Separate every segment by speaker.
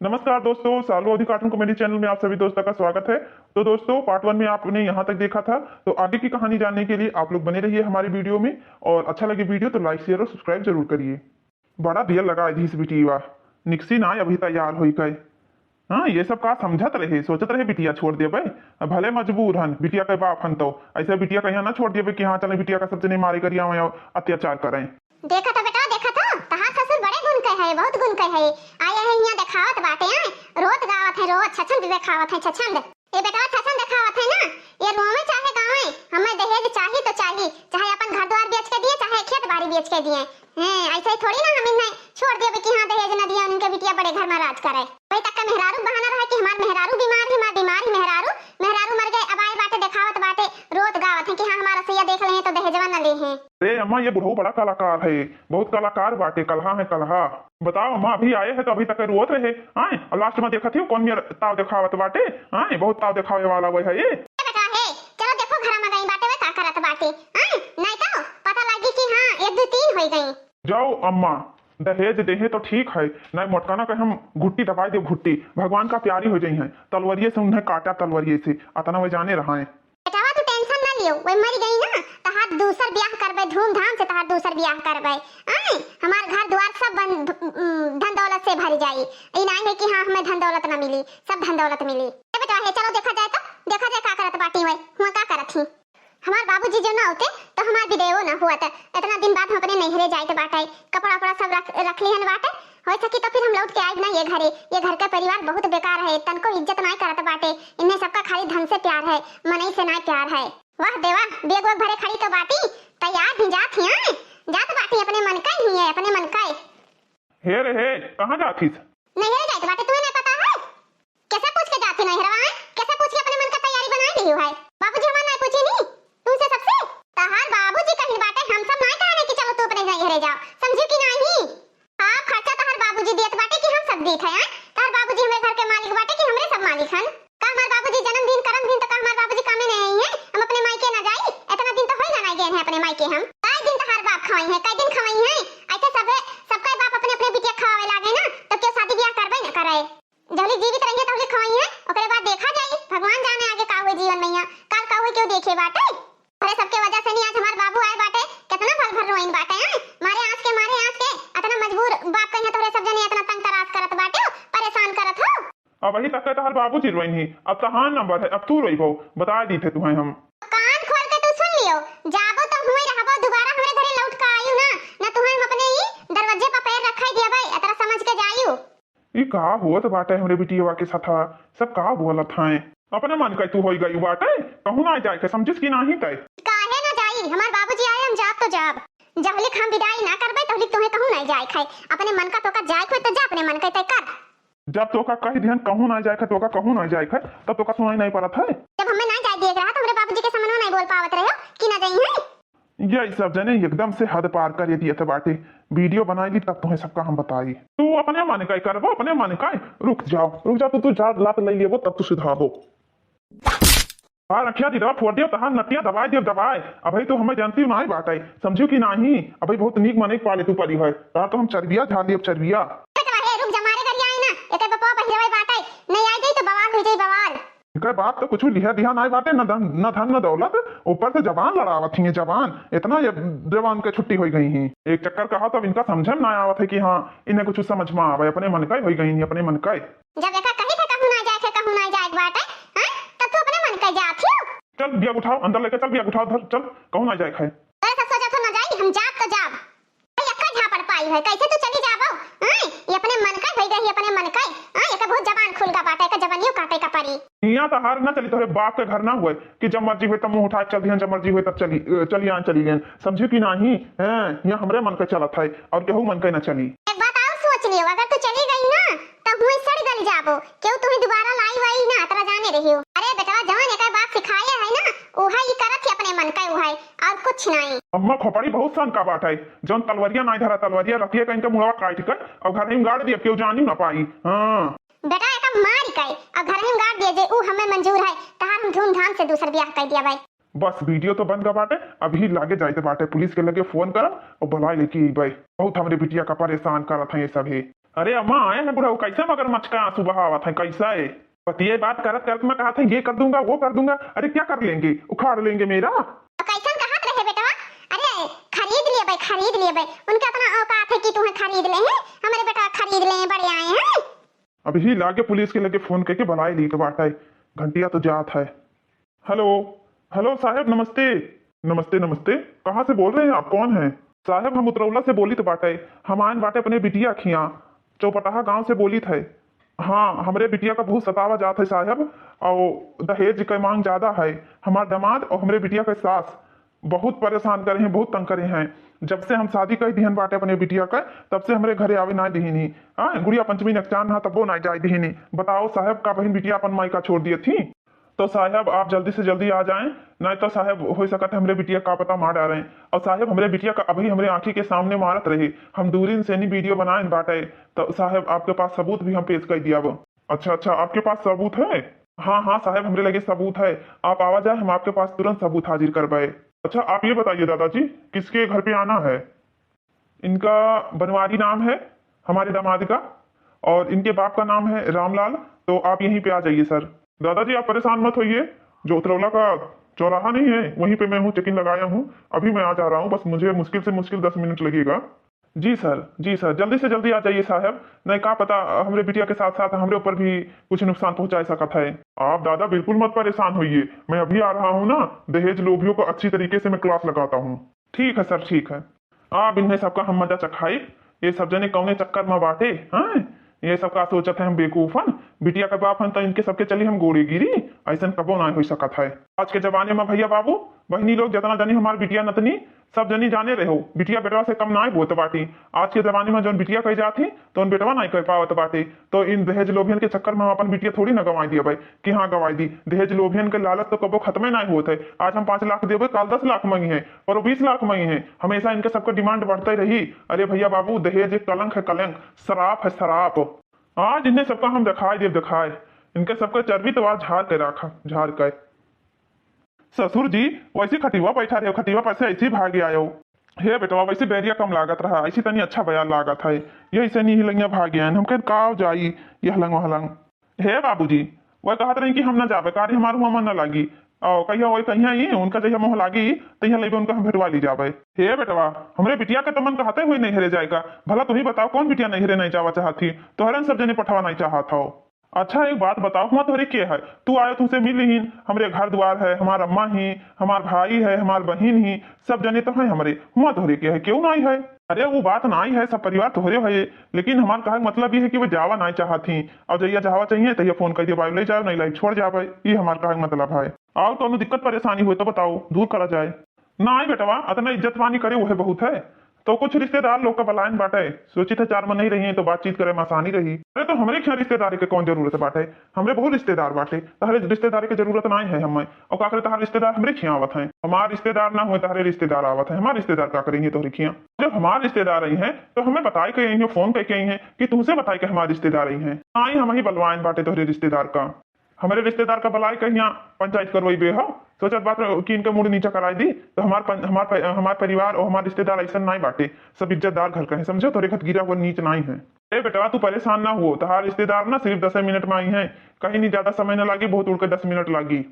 Speaker 1: नमस्कार दोस्तों, सालू अवधि कार्टून कॉमेडी चैनल में आप सभी दोस्तों का स्वागत है। तो दोस्तों, पार्ट 1 में आपने यहाँ तक देखा था, तो आगे की कहानी जानने के लिए आप लोग बने रहिए हमारी वीडियो में। और अच्छा लगे वीडियो तो लाइक शेयर और सब्सक्राइब जरूर करिए। बड़ा दियल लगा इस बिटिया निक्सी ना अभी तैयार हो गए। हाँ, ये सब का समझत रहे, सोचत रहे बिटिया छोड़ दे भाई, भले मजबूर हन बिटिया के बाप हन, तो ऐसे बिटिया कहीं ना छोड़ दिए कि हाँ चले बिटिया का सब जने मारे करिया अत्याचार करें।
Speaker 2: देखा था बेटा, देखा था तहां ससुर बड़े गुण के है, बहुत गुण के है। आए है यहाँ दिखावत बाटे हैं, रोज गावत है, रोज छछंद दिखावत है, छछंद। ये बेटा छछंद दिखावत है ना, ये रोवे चाहे गावे, हमें दहेज चाहिए तो चाहिए, चाहे अपन घर द्वार बेच के दिए, चाहे खेत बाड़ी बेच के दिए हैं। ऐसे थोड़ी ना हम इन्हें छोड़ दिए कि हाँ दहेज न दिया, उनके बिटिया बड़े घर में राज करे। भाई तक का मेहरारू बहाना रहा कि हमार मेहरारू बीमार है, हमार बीमार ही मेहरारू मेहरारू मर गए, अब आए बाटे दिखावत बाटे, रोज गावत है कि हाँ हमारा सैया देख ले तो दहेजवा न ले हैं।
Speaker 1: अरे अम्मा, ये बुढ़ऊ बड़ा कलाकार है, बहुत कलाकार बाटे, कलहा है कलहा। बताओ अम्मा, अभी आए हैं तो अभी तक रोत रहे आए, और लास्ट में देखा थी कौन मेरा ताव दिखावत बाटे आए, बहुत ताव दिखावे वाला वही है ये।
Speaker 2: बेटा है, चलो देखो घर में गई बाटे वे का करत बाटे आए, नहीं तो पता लगी कि हाँ 1 2 3 हो गई।
Speaker 1: जाओ अम्मा, दहेज देहे तो ठीक है, नहीं मोटकाना कहे हम घुट्टी दबाई दे, घुट्टी भगवान का प्यारी हो जाई है, तलवरिये से उन्हें काटा, तलवरिये से अतना वो जाने रहा है।
Speaker 2: बेटावा तू टेंशन ना लियो, वही मर गई ना तहार दूसर ब्याह करबे, धूमधाम से तहार दूसर ब्याह करबे आए, हमार घर द्वार सब धन दौलत से भर जाई। ई नहीं है कि हाँ हमें धन दौलत ना मिली, सब धन दौलत मिली। बेटा है, चलो देखा जाए तो देखा जाए का करत बाटी वही हुआ का करत थी। हमार बाबूजी जो ना होते तो हमार विदेहो ना हुआ था, इतना दिन बाद हम अपने नैहरे जाए के बाटे, कपड़ा वपड़ा सब रख ली हन बाटे, हो सकी तो फिर हम लौट के आए ना ये घरे। ये घर का परिवार बहुत बेकार है, तन को इज्जत नहीं करत बाटे, इन्हें सबका खाली धन से प्यार है, मनई से नहीं प्यार है। वाह देवा, बेग वेग भरे खड़ी तो बाटी तैयार ही जात ही जात बाटी, अपने मन का ही है, अपने मन का।
Speaker 1: हे रे हे, कहाँ जातीस?
Speaker 2: नैहरे जाए बाटे, तुम्हें नहीं पता है? कैसे पूछ के जाती नैहरवा है, कैसे पूछ के अपने मन का तैयारी बना ली है? बाबूजी हमारा नहीं पूछी नहीं तुमसे सबसे, तहार बाबूजी कहीं बाटे, हम सब नहीं कहने कि चलो तू अपने नैहरे जाओ, समझी कि नहीं? आप खर्चा तहार बाबूजी देत बाटे कि हम सब देत हैं? तहार बाबूजी हमारे घर के मालिक बाटे कि हमरे सब मालिक हन? का हमार बाबूजी जन्मदिन करमदिन तो का हमार बाबूजी कामे नहीं है, हम अपने मायके ना जाई? इतना दिन तो होई ना गए हैं अपने मायके हम, कई दिन तहार बाप खवाई है, कई दिन खवाई है। ऐसे सबका बाप अपने अपने बिटिया खवावे लागे ना, तो क्यों शादी ब्याह करबे ना करे? जल्दी जीवित रहिए तो खवाई है, ओकरे बाद देखा जाई, भगवान जाने आगे का हुए जीवन में, काल का हुए क्यों देखे बाटे। अरे सबके वजह से नहीं आज हमार बाबू आए बाटे, कितना भर भर रोइन बाटे हैं, मारे आंच के इतना मजबूर बाप कहीं तोरे सब जने इतना तंग तरास करत बाटे, परेशान करत हो।
Speaker 1: अब वही तक तहार बाबूजी रोइन ही, अब तहां नंबर है, अब तू रोई हो, बता दी थे तुम्हें हम।
Speaker 2: कान खोल के तू सुन लियो, जाबो तो हुए रहबो, दोबारा हमरे घरे लौट के आयु ना तुम्हें हम अपने ही दरवाजे पर पैर रखाई दिया भाई, अतरा समझ के जायू।
Speaker 1: ई का होत बाटे हमरे बिटिया के साथ, सब का बोलत हैं, अपने मन का तू होई गई बाटे, कहूं ना जाए के समझिस कि नहीं तय?
Speaker 2: काहे ना जाई, हमार बाबूजी आए हम जाब तो जाब, जहलिक हम विदाई ना करबे तहलिक तुम्हें कहूं ना जाए खाए, अपने मन का तो का जाए खोय तो जा, अपने मन का तय कर।
Speaker 1: जब तो का कह ध्यान कहूं ना जाए तो का कहूं ना जाए तब तो का सुनाई नहीं पड़त है।
Speaker 2: जब हमें ना जाए देख रहा तो हमरे बाबूजी के सामने नहीं बोल पावत रहे हो कि ना जाई है।
Speaker 1: ये सब जने एकदम से हद पार कर दिए थे बाटे, वीडियो बनाई ली तब तुम्हें सबका हम बताई। तू अपने मन का करबो, अपने मन का रुक जा, तू जा लात ले लेबो तब तू सीधा हो। हाँ रखिया दी दवा फोड़ दियो, तहां नटिया दबाई दियो दबाई, अभी तो हमें जानती नहीं बाटे, समझियो कि नहीं? अभी बहुत नीक मने पाले तू परी है, ता तो हम चरबिया झाड़ लियो चरबिया।
Speaker 2: रुक जा, मारे घर आई ना, एके बपा पहिरवाई बाटे, नहीं आई गई तो बवाल हो जाई बवाल।
Speaker 1: इनका बात तो कुछ लिहा दिहा नहीं बाटे, न धन न दौलत, ऊपर से जवान लड़ावत ही, जवान इतना ये जवान के छुट्टी हो गई ही। एक चक्कर कहा तब इनका समझ में ना आवत है कि हाँ इन्हें कुछ समझ में आवे, अपने मन का हो गई, अपने मन का।
Speaker 2: जब एका कही था कहूं ना जाए, कहूं ना जाए बाटे हैं, तब तू अपने मन का जात हो।
Speaker 1: चल बिया उठाओ, अंदर लेके चल, बिया उठाओ धर, चल कहूं ना जाए खाए।
Speaker 2: अरे सब सोचा तो ना जाई, हम जाब तो जाब, यक्का झापड़ पाई है, कैसे तू चली जाबो हैं? ये अपने मन का होई गई, अपने मन का हां, ये बहुत जवान खुल का बाटे, का जवानियो काटे का परी।
Speaker 1: यहाँ तो हार ना चली, तोरे बाप के घर ना हुए कि जब मर्जी हुए तब मुंह उठा चल दिया, जब मर्जी हुए तब चली गए, समझी कि नहीं है? यहाँ हमरे मन का चलत है और केहू मन का ना चली।
Speaker 2: एक बात और सोच लियो, अगर तू चली गई ना तो हुई सड़ गल जाबो, क्यों तुम्हें दोबारा लाई वही ना तरा जाने रही हो। अरे बेटा जवान एक बात सिखाया है ना, ओहा ही करत है अपने मन का, ओहा और कुछ नहीं।
Speaker 1: अम्मा खोपड़ी बहुत सन का बात है, जौन तलवरिया नहीं धरा, तलवरिया रखिए कहीं का मुड़वा काट कर और घर में गाड़ दिया, क्यों जानी ना पाई। हाँ
Speaker 2: बेटा एक मार गई और घर में गाड़ दिए जे ऊ हमें मंजूर है, तहार हम धूमधाम से दूसर ब्याह कर दिया भाई।
Speaker 1: बस वीडियो तो बंद का बाटे, अभी लागे जाते बाटे, पुलिस के लगे फोन करम और बुला लेके भाई, बहुत हमारे बिटिया का परेशान करत है ये सब है। अरे अम्मा आए हैं बुढ़ऊ, कैसे मगरमच्छ का आंसू बहावत है, कैसा है? पतिये बात करत करत मैं कहा था ये कर दूंगा वो कर दूंगा, अरे क्या कर लेंगे, उखाड़ लेंगे मेरा।
Speaker 2: तो कैसन कहात रहे बेटा? अरे खरीद लिए भाई, खरीद लिए भाई। उनका अपना औकात है कि तुम्हें खरीद ले हैं। हमारे बेटा खरीद ले हैं, बड़े आए हैं।
Speaker 1: अभी लागे पुलिस के लगे फोन करके बुलाए ली तो बाटा है, घंटिया तो जात है। हेलो हेलो साहब, नमस्ते नमस्ते नमस्ते। कहाँ से बोल रहे हैं आप, कौन है? साहब हम उतरौला से बोली तो बाटे, हम आन बाटे अपने बिटिया खिया चौपटाहा गांव से बोली थे। हाँ हमरे बिटिया का बहुत सतावा जात है साहब, और दहेज की मांग ज्यादा है। हमारे दामाद और हमरे बिटिया के सास बहुत परेशान करे हैं, बहुत तंग करे हैं। जब से हम शादी कर दिहन बाटे अपने बिटिया का, तब से हमरे घरे आवे ना दिहिनी। हाँ गुड़िया पंचमी नकचान हा तब वो ना जाए दिहिनी। बताओ साहब का बहन बिटिया अपन माई का छोड़ दिए थी। तो साहब आप जल्दी से जल्दी आ जाएं, नहीं तो साहब हो सकता है हमरे बिटिया का पता मार डालें। और साहब हमरे बिटिया का अभी हमरे आंखी के सामने मारत रहे, हम दूरी से नहीं वीडियो बनाए बाटे। तो साहब आपके पास सबूत भी हम पेश कर दिया वो। अच्छा अच्छा, आपके पास सबूत है? हाँ हाँ साहब हमरे लगे सबूत है, आप आवा जाए, हम आपके पास तुरंत सबूत हाजिर करवाए। अच्छा आप ये बताइए दादाजी, किसके घर पे आना है? इनका बनवारी नाम है हमारे दामाद का, और इनके बाप का नाम है रामलाल। तो आप यहीं पे आ जाइए सर। दादाजी आप परेशान मत होइए, जो उतरौला का चौराहा नहीं है वहीं पे मैं हूँ, चेकिंग लगाया हूँ। अभी मैं आ जा रहा हूँ, बस मुझे मुश्किल से मुश्किल 10 मिनट लगेगा। जी सर जी सर, जल्दी से जल्दी आ जाइए साहब, नहीं का पता हमरे बिटिया के साथ साथ हमरे ऊपर भी कुछ नुकसान पहुंचा सकता है। आप दादा बिल्कुल मत परेशान होइए, मैं अभी आ रहा हूँ ना, दहेज लोभियों को अच्छी तरीके से मैं क्लास लगाता हूँ। ठीक है सर ठीक है। आप इन्हें सबका हम मजा चखाई, ये सब जने कौने चक्कर में बाटे। हाँ ये सब का सोचत है हम बेवकूफन, बिटिया के बाप हन तो इनके सबके चली हम गोड़ी गिरी, ऐसा कबो ना हो सकत है। आज के जमाने में भैया बाबू बहनी लोग जितना जनी हमार बिटिया नतनी सब जनी जाने रहो, बिटिया बेटवा से कम ना बोत बाटी। आज के जमाने में जो बिटिया कही जाती तो उन बेटवा ना कह पावत बाटी। तो इन दहेज लोभियन के चक्कर में हम अपन बिटिया थोड़ी ना गंवाई दिया भाई कि हाँ गंवाई दी। दहेज लोभियन के लालच तो कबो खत्म ही नहीं होता है। आज हम 5 लाख देवे, कल 10 लाख मंगी है और वो 20 लाख मंगी है, हमेशा इनके सबको डिमांड बढ़ता ही रही। अरे भैया बाबू दहेज एक कलंक है, कलंक सराप है सराप। आज इन्हें सबका हम दिखाए देव दिखाए, इनके सबका चर्बी तो आज झाड़ के रखा झाड़ के। ससुर जी वैसे खटिवा बैठा रहे, खटिवा पर से ऐसे भाग आयो। हे बेटवा वैसे बैरिया कम लागत रहा, ऐसी तनी अच्छा बयान लागत है, ये ऐसे नहीं हिलंगिया भाग गया हम कह काव जाई ये हलंग वहलंग। हे बाबूजी वह कहत रही कि हम ना जाबे, कार्य हमारे हुआ मन न लागी, और कहिया वही कहिया ही उनका जहिया मोह लागी तहिया लेबे उनका हम भेटवा ली जाबे। हे बेटवा हमरे बिटिया के तो मन कहते हुए नहीं हेरे जाएगा, भला तुम ही बताओ कौन बिटिया नहीं हेरे नहीं जावा चाहती, तो हरन सब जने पठवा नहीं चाहत हो। अच्छा एक बात बताओ, हुआ तोहरे के है, तू आयो तुमसे मिल ही, हमरे घर द्वार है, हमार अम्मा ही, हमार भाई है, हमार बहन ही, सब जने तो है हमरे, हुआ तोहरे के है, क्यों नहीं है? अरे वो बात नहीं है, सब परिवार तोहरे है, लेकिन हमार कहा मतलब ये है कि वो जावा नहीं चाहती, और जैया जावा चाहिए तैया फोन कर दिया बाइब ले जाओ, नहीं लाइक छोड़ जाए, ये हमार कहा मतलब है। आओ तो दिक्कत परेशानी हुई तो बताओ, दूर करा जाए। ना बेटवा अतना इज्जत पानी करे वह बहुत है, तो कुछ रिश्तेदार लोग का बलायन बाटे, सोची थे 4 मन नहीं रही है तो बातचीत करे में आसानी रही। अरे तो हमरे क्या रिश्तेदारी के कौन जरूरत बाटे, हमरे बहुत रिश्तेदार बाटे, तहरे रिश्तेदारी की जरूरत नहीं है हमें। और का करे तहार रिश्तेदार हमरे खिया आवत है, हमार रिश्तेदार ना हुए तहरे रिश्तेदार आवत है, हमारे रिश्तेदार क्या करेंगे तोहरे खिया? जब हमारे रिश्तेदार आई हैं तो हमें बताई के आई है, फोन करके आई है कि तुमसे बताई के हमारे रिश्तेदार आई है, आई हम ही बलवान बाटे तोहरे रिश्तेदार का। हमारे रिश्तेदार का बलाई कहीं पंचायत करवाई बे हो, सोचत बात कि इनका मूड नीचा कराई दी, तो हमार परिवार और हमारे रिश्तेदार ऐसा नहीं बाटे, सब इज्जतदार घर का है, समझो तोरे खत गिरा हुआ नीच नहीं है। अरे बेटा तू परेशान ना हो, तहार रिश्तेदार ना सिर्फ 10 मिनट में आई है, कहीं नहीं ज्यादा समय न लगी, बहुत उड़ के 10 मिनट लगी।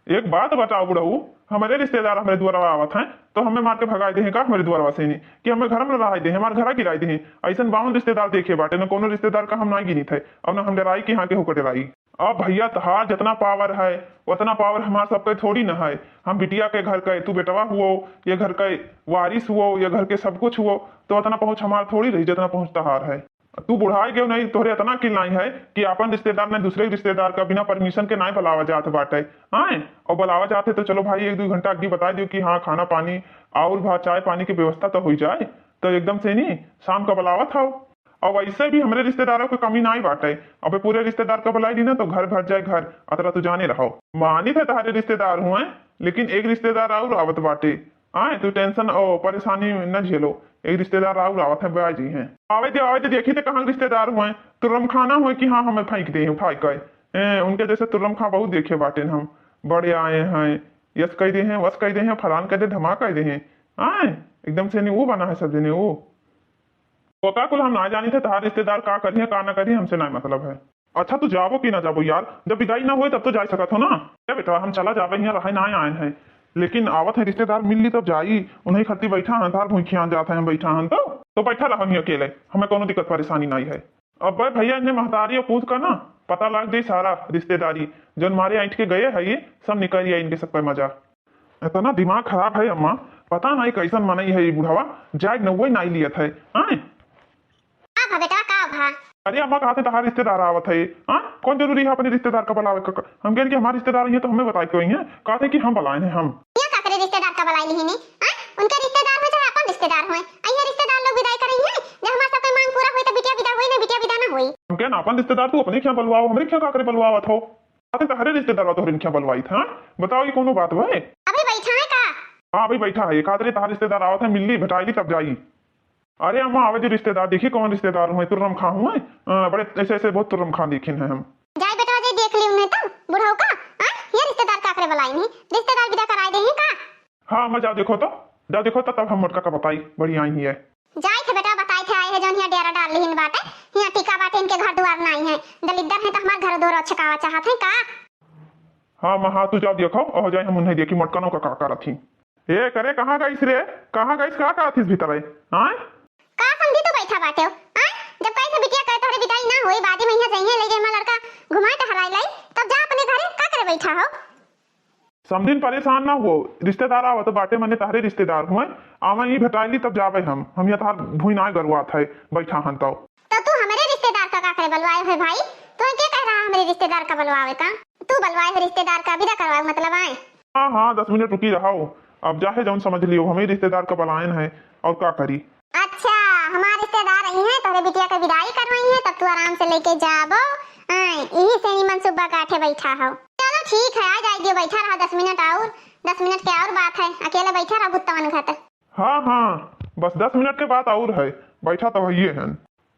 Speaker 1: एक बात बताओ बुढ़ऊ, हमारे रिश्तेदार हमारे द्वारा आवत हैं तो हमें मार के भगाई दे का हमारे द्वारा से नहीं कि हमें घर में रहा दे, हमारे घर गिराई दे, ऐसा 52 रिश्तेदार देखे बाटे, न कोनो रिश्तेदार का हम ना गिनी थे, अब न हम डराई कि हाँ के होकर डराई। अब भैया तहार जितना पावर है उतना पावर हमारे सबके थोड़ी ना है, हम बिटिया के घर का तू बेटवा हुओ, ये घर का वारिस हुओ, ये घर के सब कुछ हुओ, तो उतना पहुंच हमार थोड़ी रही जितना पहुंच तहार है। तू बुढ़ाई गयो नहीं, तोहरे इतना किल नहीं है कि अपन रिश्तेदार ने दूसरे रिश्तेदार का बिना परमिशन के नहीं बुलावा जात बाटे। हाँ और बुलावा जाते तो चलो भाई 1-2 घंटा अग्नि बता दियो कि हाँ खाना पानी आउल भात चाय पानी की व्यवस्था तो हो जाए, तो एकदम से नहीं शाम का बुलावा था। और वैसे भी हमारे रिश्तेदारों की कमी नहीं बाटे, अब पूरे रिश्तेदार का बुलाई दी ना तो घर भर जाए घर, अतरा तू जाने रहो। मानी थे तुम्हारे रिश्तेदार हुए, लेकिन एक रिश्तेदार और आवत बाटे, आए तू टेंशन और परेशानी न झेलो, एक रिश्तेदार और आवत है बया जी हैं, आवे दे देखी थे कहाँ रिश्तेदार हुए, तुरम खाना हुए कि हाँ हमें फेंक दे उठा कर, उनके जैसे तुरम खा बहुत देखे बाटे हम, बड़े आए हैं, यस कह दे हैं, वस कह दे हैं, फलान कह दे, धमा कह दे हैं, आए एकदम से नहीं वो बना है सब जने वो। तो का कुल हम ना जानी थे तार रिश्तेदार का करिए का ना करिए हमसे ना मतलब है। अच्छा तू जाबो कि ना जाबो यार, जब विदाई ना हुए तब तो जा सकत हो ना। क्या बेटा हम चला जावे यहाँ रहे ना आए हैं, लेकिन आवत है रिश्तेदार मिल ली तब जाई, उन्हें खत्ती बैठा हन तार भूखी आन जाते हैं बैठा हन तो बैठा रहो ही अकेले, हमें कोनो दिक्कत परेशानी नहीं है। अब भाई भैया इन्हें महतारी और पूछ कर ना पता लग गई सारा रिश्तेदारी जो हमारे ऐंठ के गए है ये सब निकल गया इनके सब पे मजा। इतना दिमाग खराब है अम्मा, पता नहीं कैसन मनई है ये बुढ़ावा, जाए नौवे नहीं लियत है। आए
Speaker 2: का भा बेटा का भा?
Speaker 1: अरे अम्मा कहा थे तुम्हारे रिश्तेदार आवत है, हाँ कौन जरूरी है अपने रिश्तेदार का बुलावे का? हम कह कि हमारे रिश्तेदार हैं तो हमें बताए क्यों है, कहा थे कि हम बुलाए हैं हम।
Speaker 2: क्या का करे रिश्तेदार का बुलाई नहीं हां? उनके रिश्तेदार हो चाहे अपन रिश्तेदार हो, अइया रिश्तेदार लोग विदाई करें हैं जब हमार सब के मांग पूरा होई तो बिटिया विदा होई ना बिटिया विदा ना होई।
Speaker 1: हम क्या अपन रिश्तेदार तू अपने क्या बुलवाओ, हमारे क्या का करे बुलवावत हो? आते तो हरे रिश्तेदार तो क्या बुलवाई था, बताओ ये कोनो बात है?
Speaker 2: अभी बैठा है का?
Speaker 1: हाँ अभी बैठा है, कादरे तार रिश्तेदार आवत है मिलली भेटाई तब जाई। अरे अम्मा आवे जो रिश्तेदार देखिए कौन रिश्तेदार हुए, तुर्रम खा हुए बड़े ऐसे ऐसे बहुत तुर्रम खा देखे हैं हम।
Speaker 2: जाए बेटा जे देख ली उन्हें तो बुढ़ाऊ का हां ये रिश्तेदार का करे बुलाई नहीं, रिश्तेदार विदा कराए दे हैं का?
Speaker 1: हाँ अम्मा जाओ देखो तो तब हम मोटका का बताई बड़ी आई ही है।
Speaker 2: जाए थे बेटा बताई थे आए है जोन यहाँ डेरा डाल लीन बाटे, यहाँ टिका बाटे इनके घर द्वार नहीं है, दलिद्दर है तो हमार घर द्वार छकावा चाहत है का?
Speaker 1: हाँ माँ हाँ तू जाओ देखो और जाए हम उन्हें देखी मोटकनों का काका रथी। ए करे कहाँ गईस रे, कहाँ गईस का थी भीतर है? हाँ
Speaker 2: का समझी तो बैठा बाटे हो हां? जब कैसे बिटिया कहे तोरे विदाई ना होई बादी में यहाँ जाइए ले जाए लड़का घुमाए टहराई लाई तब जा अपने घरे का करे बैठा हो?
Speaker 1: समझिन परेशान ना हो, रिश्तेदार आवत बाटे मने तारे रिश्तेदार हुए आवा ही भेटाइली तब जावे हम यहाँ तार भूई ना गरुआत है बैठा हन तो
Speaker 2: तू हमारे रिश्तेदार का करे बुलवाए है भाई? तो क्या कह रहा है हमारे रिश्तेदार का बुलवावे का? तू बुलवाए है रिश्तेदार का विदा करवाए मतलब आए?
Speaker 1: हाँ हाँ 10 मिनट रुकी रहो, अब जाहे जौन समझ लियो हमें रिश्तेदार का बुलायन है और क्या करी।
Speaker 2: अच्छा हमारे रिश्तेदार आई हैं तोरे बिटिया का विदाई करवाई है तब तू आराम से लेके जाबो, यही से निमन सुब्बा काठे बैठा हो। चलो ठीक है आ जाइए बैठा रहा 10 मिनट और, 10 मिनट के और बात है, अकेले बैठा रहा भुत्तवन घाट।
Speaker 1: हाँ हाँ बस 10 मिनट के बाद और है, बैठा तो ये है।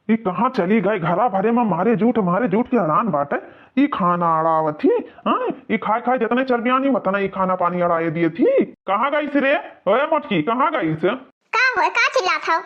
Speaker 1: ये कहाँ चली गए घरा भरे में मारे झूठ की हड़ान बात है। ये खाना अड़ावत थी, हाँ ये खाए जितने चर्बियानी उतना ये खाना पानी अड़ाए दिए थी। कहाँ गई रे ओए मोटकी, कहाँ गई से?
Speaker 2: का हो का चिल्लात हो?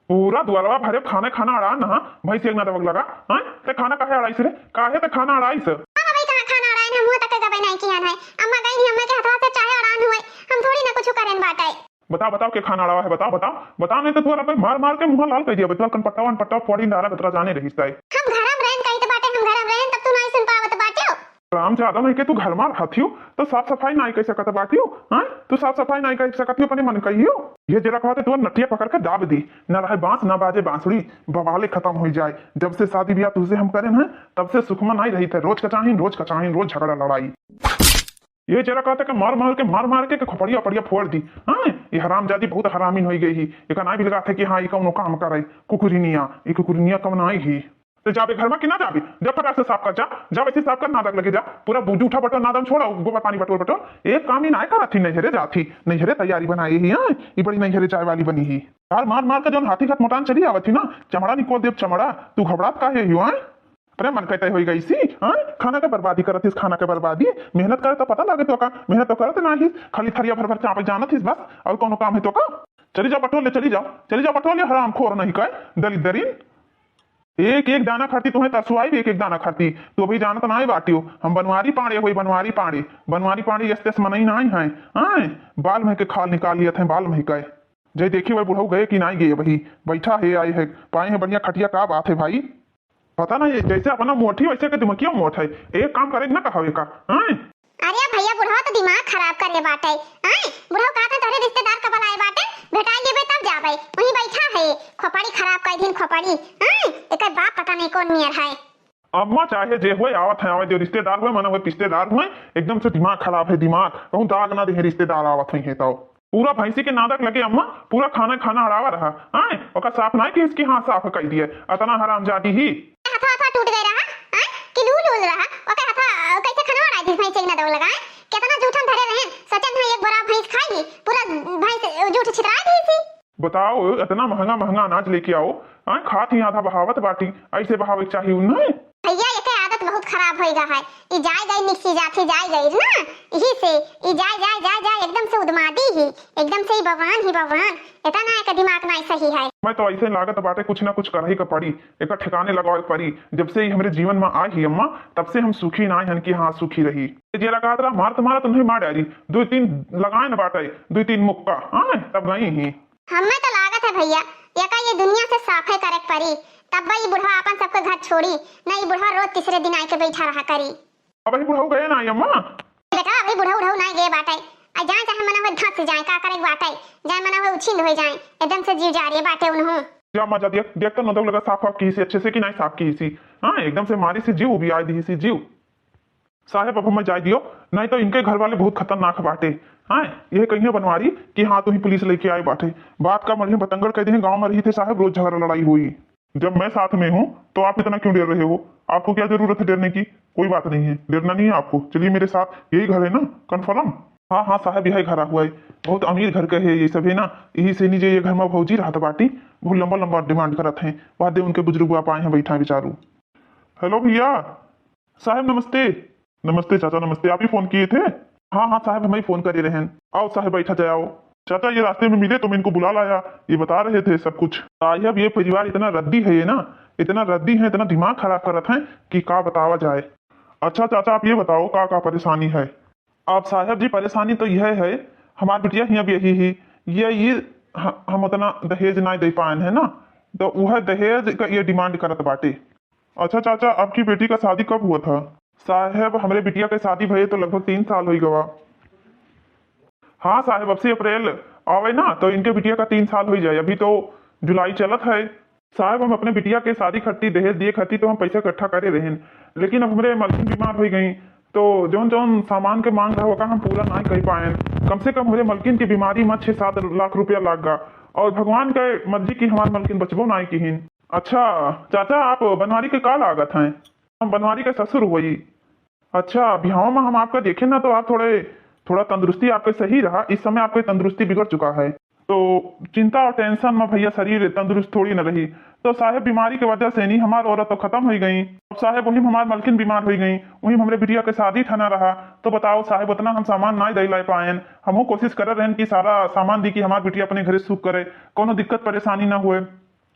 Speaker 1: पूरा द्वारवा भरे खाना अड़ा ना भाई से एक ना दबक लगा, हाँ ते खाना काहे अड़ाई रे, काहे ते खाना अड़ाई से?
Speaker 2: हां भाई कहां खाना अड़ाए हम मुंह तक गबे नहीं किया है, अम्मा गई नहीं अम्मा के हाथ से चाहे अड़ान हुए हम थोड़ी ना कुछ करेन बाटे।
Speaker 1: बताओ के खाना अड़ावा है, बताओ नहीं तो तू अपन मार के मुंह लाल कर दिया बतवा कन पट्टा फोड़ी डाला बतरा जाने रही साई।
Speaker 2: हम घरम रहन कहीं तो बाटे, हम घरम रहन तब तू नहीं सुन पावत बाटे हो।
Speaker 1: राम ज्यादा नहीं के तू घर मार हाथियो तो साफ सफाई नहीं कर सकत बाटियो, हां तू साफ सफाई नहीं कर सकत अपने मन कहियो। ये जरा कहते तू नटिया पकड़ के दाब दी, ना रहे बांस ना बाजे बांसुरी, बवाले खत्म हो जाए। जब से शादी ब्याह तुझसे हम करें हैं तब से सुखमा नहीं रही थे, रोज कचाहीन रोज झगड़ा लड़ाई। ये जरा कहते कि मार के खोपड़िया पड़िया फोड़ दी। हाँ ये हरामजादी बहुत हरामीन हो गई ही, एक ना भी लगा थे कि हाँ ये कौन काम करे कुकुरिनिया कम ना ही। तो जाबे घर में कि ना जाबे, जब फटाक से साफ कर जा वैसे साफ कर, नादक लगे जा पूरा जूठा बटो नादम छोड़ा गोबर पानी बटो एक काम ही ना करा थी, नैहरे जाती नैहरे तैयारी बनाई ही। हाँ ये बड़ी नैहरे चाय वाली बनी ही, यार मार के जो हाथी खत मोटान चली आवत थी ना, चमड़ा निकोल देव चमड़ा, तू घबरात काहे हुआ? अरे मन कहते हो गई सी, हाँ खाना का बर्बादी करत खाना का बर्बादी, मेहनत करे तो पता लगे तो का, मेहनत तो करते ना ही, खाली थरिया भर चावल जाना थी बस, और कोनो काम है तो का? चली जाओ बटोले हराम खोर नहीं कहे दलिदरीन, एक दाना खाती तुम्हें तरसुआई भी एक दाना खाती, तो अभी जाना तो ना ही बाटियो। हम बनवारी पाड़े यस्तेस मनई नहीं है, हाँ बाल में के खाल निकाल लिया थे, बाल में कहे जय देखी वही बुढ़ऊ गए कि नहीं गए, वही बैठा है आए है पाए हैं बढ़िया खटिया का बात है भाई, पता नहीं जैसे अपना मोटी वैसे के दिमाग क्यों मोट है, एक काम करे ना कहावे का।
Speaker 2: अरे भैया बुढ़ा तो दिमाग खराब कर ले बाटे, बुढ़ा कहा था तोरे रिश्तेदार का बुलाए बाटे, भेटाई लेबे तब जाबे, वही बैठा है खोपड़ी खराब कर दिन खोपड़ी, एकर बाप पता नहीं कौन नियर है।
Speaker 1: अम्मा चाहे जे हुए आवत है आवे जो रिश्तेदार हुए माने हुए रिश्तेदार हुए, एकदम से दिमाग खराब है, दिमाग कहूं दाग ना दे रिश्तेदार आवत है तो पूरा भैंसी के नादक लगे अम्मा, पूरा खाना अड़ावा रहा, ओका साफ नहीं कि इसकी हाथ साफ कर दिए, अतना हरामजादी ही
Speaker 2: हाथा टूट गए रहा, कि लूल रहा, ओके हाथा कैसे खाना अड़ाई थी भैंस एक ना दो लगा, कितना झूठन धरे रहे, सचन है एक बोरा भैंस खाई पूरा भैंस झूठ छितरा दी थी।
Speaker 1: बताओ इतना महंगा अनाज लेके आओ, खात ही आधा बहावत बाटी, ऐसे बहावे चाहिए नहीं
Speaker 2: भैया ये आदत आदत बहुत खराब होएगा है। ई जाय गई निकसी जाती जाय गई ना, यही से ई जाय जाय जाय जाय एकदम से उदमादी ही, एकदम से ही भगवान इतना ना का दिमाग ना सही है।
Speaker 1: मैं तो ऐसे लागत बाटे कुछ ना कुछ कर ही का पड़ी, एक ठिकाने लगावे पड़ी। जब से ही हमारे जीवन में आई ही अम्मा, तब से हम सुखी ना हन कि हाँ सुखी रही। जे लगा रहा मार तुम्हारा तुम्हें मार डाली, 2-3 लगाए ना बाटे, 2-3 मुक्का हाँ तब गई ही।
Speaker 2: हमें तो लागत है भैया यका ये दुनिया से साफे करे पड़ी, तब भाई बुढ़ा अपन सबके घर छोड़ी नहीं, बुढ़ा रोज तीसरे दिन आके बैठा रहा करी।
Speaker 1: अब ही बुढ़ा गए ना अम्मा,
Speaker 2: बेटा अभी बुढ़ा नहीं गए बाटे, आ जाए चाहे मना हो धंस जाए का करे बाटे, जाए मना हो उछिंद हो जाए, एकदम से जीव जा रही बाटे उन्हों।
Speaker 1: क्या मजा दिया देख तो नदक लगा साफ की सी अच्छे से कि नहीं साफ की सी, हाँ एकदम से मारी सी जीव भी आई दी सी जीव। साहेब अब हमें जाए दियो, नहीं तो इनके घर वाले बहुत खतरनाक बाटे। हाँ यह कहीं बनवारी कि हाँ तुम पुलिस लेके आए बाटे, बात का मरिए बतंगड़ कहते हैं गांव में रही थे साहब, रोज झगड़ा लड़ाई हुई। जब मैं साथ में हूँ तो आप इतना क्यों डर रहे हो? आपको क्या जरूरत है डरने की? कोई बात नहीं है, डरना नहीं है आपको। चलिए मेरे साथ, यही घर है ना कन्फर्म? हाँ हाँ साहब यही घर हुआ है, बहुत अमीर घर का है ये सब है ना, यही से नीचे ये घर में भौजी रहा था बाटी, बहुत लंबा लंबा डिमांड करत हैं, बाद उनके बुजुर्ग आप आए हैं बैठा है बेचारू। हेलो भैया। साहब नमस्ते। नमस्ते चाचा नमस्ते, आप ही फोन किए थे? हाँ हाँ साहब हम ही फोन कर रहे हैं। आओ साहब बैठा जाए आओ। चाचा ये रास्ते में मिले तो मैं इनको बुला लाया, ये बता रहे थे सब कुछ। साहब ये परिवार इतना रद्दी है ये ना, इतना रद्दी है, इतना दिमाग खराब करत है कि का बतावा जाए। अच्छा चाचा आप ये बताओ का परेशानी है? आप साहब जी परेशानी तो यह है, हमारी बिटिया ही अब यही ही ये हम उतना दहेज ना दे पाए हैं ना, तो वह दहेज का ये डिमांड करत बाटे। अच्छा चाचा आपकी बेटी का शादी कब हुआ था? साहब हमारे बिटिया के शादी भये तो लगभग 3 साल हो गवा। हाँ साहब अब से अप्रैल आवे ना तो इनके बिटिया का 3 साल हो जाए, अभी तो जुलाई चलत है। साहब हम अपने बिटिया के शादी खर्ची दहेज दिए खर्ची तो हम पैसा इकट्ठा करे रहे, लेकिन अब हमारे मलकिन बीमार हो गई तो जौन जौन सामान के मांग रहा होगा हम पूरा ना कर पाए। कम से कम हमारे मलकिन की बीमारी में 6-7 लाख रुपया लाग गा, और भगवान के मर्जी की हमारे मलकिन बचबो ना की। अच्छा चाचा आप बनवारी के का लागत हैं? हम बनवारी के ससुर हुई। अच्छा बिहाव में हम आपका देखें ना तो आप थोड़ा तंदुरुस्ती आपके सही रहा, इस समय आपकी तंदुरुस्ती बिगड़ चुका है, तो चिंता और टेंशन में भैया शरीर तंदुरुस्त थोड़ी न रही। तो साहब बीमारी की वजह से नहीं हमारी औरत तो खत्म हो गई, अब साहब वही हमारे मलकिन बीमार हो गई, वही हमारे बिटिया के शादी ठना रहा। तो बताओ साहब उतना हम सामान ना दे ला पाए, हम कोशिश कर रहे हैं कि सारा सामान दी कि हमारी बिटिया अपने घर सुख करे, कोनो दिक्कत परेशानी ना हुए।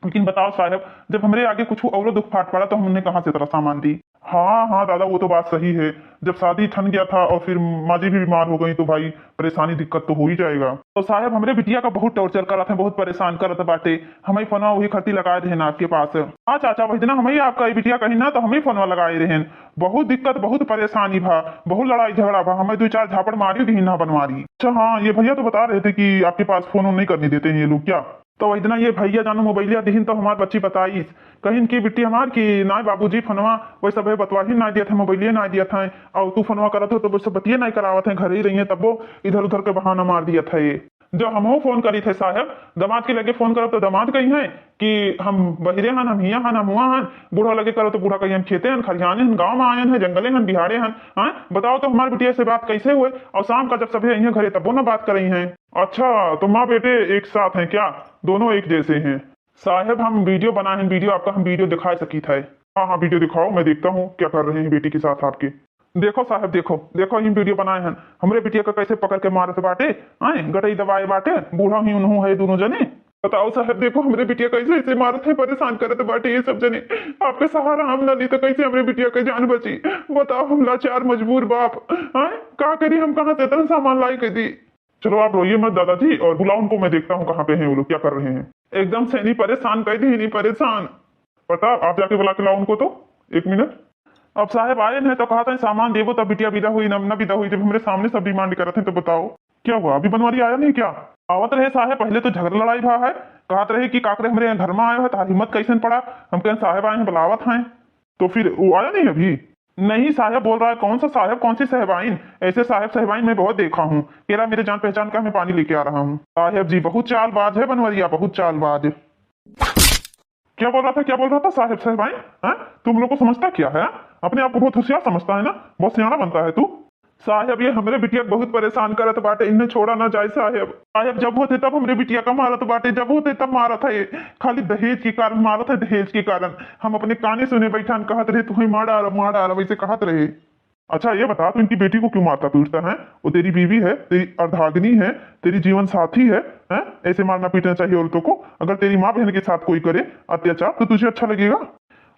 Speaker 1: लेकिन बताओ साहब जब हमारे आगे कुछ और दुख फाट पड़ा तो हमने कहाँ से तरह सामान दी? हाँ हाँ दादा वो तो बात सही है, जब शादी ठन गया था और फिर माँ जी भी बीमार हो गई तो भाई परेशानी दिक्कत तो हो ही जाएगा। तो साहब हमारे बिटिया का बहुत टॉर्चर कर रहा था, बहुत परेशान कर रहा था बाटे, हमें फोनवा वही खर्ची लगाए रहे ना आपके पास। हाँ चाचा वही दिन हमें आपका बिटिया कहीं ना तो हमें फोनवा लगाए रहे, बहुत दिक्कत बहुत परेशानी भा, बहुत लड़ाई झगड़ा भा, हमें 2-4 झापड़ मारी भी ना बनवारी। अच्छा हाँ ये भैया तो बता रहे थे कि आपके पास फोन नहीं करने देते हैं ये लोग क्या? तो वही दिन ये भैया जानो मोबाइलिया दीन तो हमारे बच्ची बताई कहीं की बिट्टी हमार की ना बाबूजी फनवा वही सब बतवा ही ना दिया था, मोबाइलिया ना दिया था, और तू फनवा करत हो तो सब बतिया नहीं करावत है, घर ही रही है, तब वो इधर उधर के बहाना मार दिया था। ये जो हम फोन करी थे साहब दामाद के लगे फोन करो तो दामाद कही है कि हम बहिरे हन, हम हिया हन, हम हुआ हन, बूढ़ा लगे करो तो बूढ़ा कही हम खेते हैं खलिहाने हन, गाँव में आए हैं, जंगले हन, बिहारे हन। हाँ बताओ तो हमारे बिटिया से बात कैसे हुए, और शाम का जब सभी यहाँ घरे तब वो ना बात कर रही है। अच्छा तो माँ बेटे एक साथ हैं क्या, दोनों एक जैसे हैं? साहब हम वीडियो बनाए हैं, वीडियो आपका हम वीडियो दिखा सकी था। हाँ हाँ वीडियो दिखाओ मैं देखता हूँ क्या कर रहे हैं बेटी के साथ आपके। देखो साहब देखो देखो हम वीडियो बनाए हैं, हमरे बिटिया का कैसे पकड़ के मारत बाटे, आए गटई दबाए बाटे, बूढ़ा ही उन्हों है दोनों जने। बताओ साहब देखो हमरे बिटिया कैसे ऐसे मारत है, परेशान करत बाटे ये सब जने, आपके सहारा हम ना ली तो कैसे हमरे बिटिया के जान बची? बताओ हम लाचार मजबूर बाप, आए का करी, हम कहाँ से इतना सामान लाई के दी? चलो आप रोइए मत दादाजी और बुलाओ उनको, मैं देखता हूँ कहाँ पे हैं वो लोग क्या कर रहे हैं। एकदम से नहीं परेशान कर दी, नहीं परेशान। प्रताप आप जाके बुला के लाओ उनको तो, 1 मिनट। अब साहब आए हैं तो कहा था सामान देवो तब बिटिया विदा हुई, न विदा हुई, जब हमारे सामने सब डिमांड कर रहे थे तो बताओ क्या हुआ? अभी बनवारी आया नहीं क्या? आवत रहे साहब पहले तो झगड़ा लड़ाई भा है, कहते रहे कि काकरे हमारे घर में आए है, तार हिम्मत कैसे पड़ा, हम कहें साहब आए हैं बुलावत हैं, तो फिर वो आया नहीं अभी? नहीं साहब बोल रहा है कौन सा साहब कौन सी साहबाइन, ऐसे साहब साहबाइन मैं बहुत देखा हूँ, कह रहा मेरे जान पहचान का मैं पानी लेके आ रहा हूँ। साहब जी बहुत चालबाज है बनवरिया, बहुत चालबाज। क्या बोल रहा था साहब साहबाइन? तुम लोग को समझता क्या है, अपने आप को बहुत होशियार समझता है ना, बहुत सियाना बनता है तू। साहब ये हमरे बिटिया के बहुत परेशान करत बाटे, इन्हें छोड़ा ना जाए साहब। साहब जब होते तब हमरे बिटिया का मारत बाटे, जब होते तब मारत है। खाली दहेज के कारण मारत है, दहेज के कारण। हम अपने काने सुने बैठान कहत रहे तुम्हें मार डाला वैसे कहत रहे। अच्छा ये बता तू इनकी बेटी को क्यों मारता पीटता है? वो तेरी बीवी है, तेरी अर्धांगिनी है, तेरी जीवन साथी है, हैं? ऐसे मारना पीटना चाहिए औरतों को। अगर तेरी माँ बहन के साथ कोई करे अत्याचार तो तुझे अच्छा लगेगा?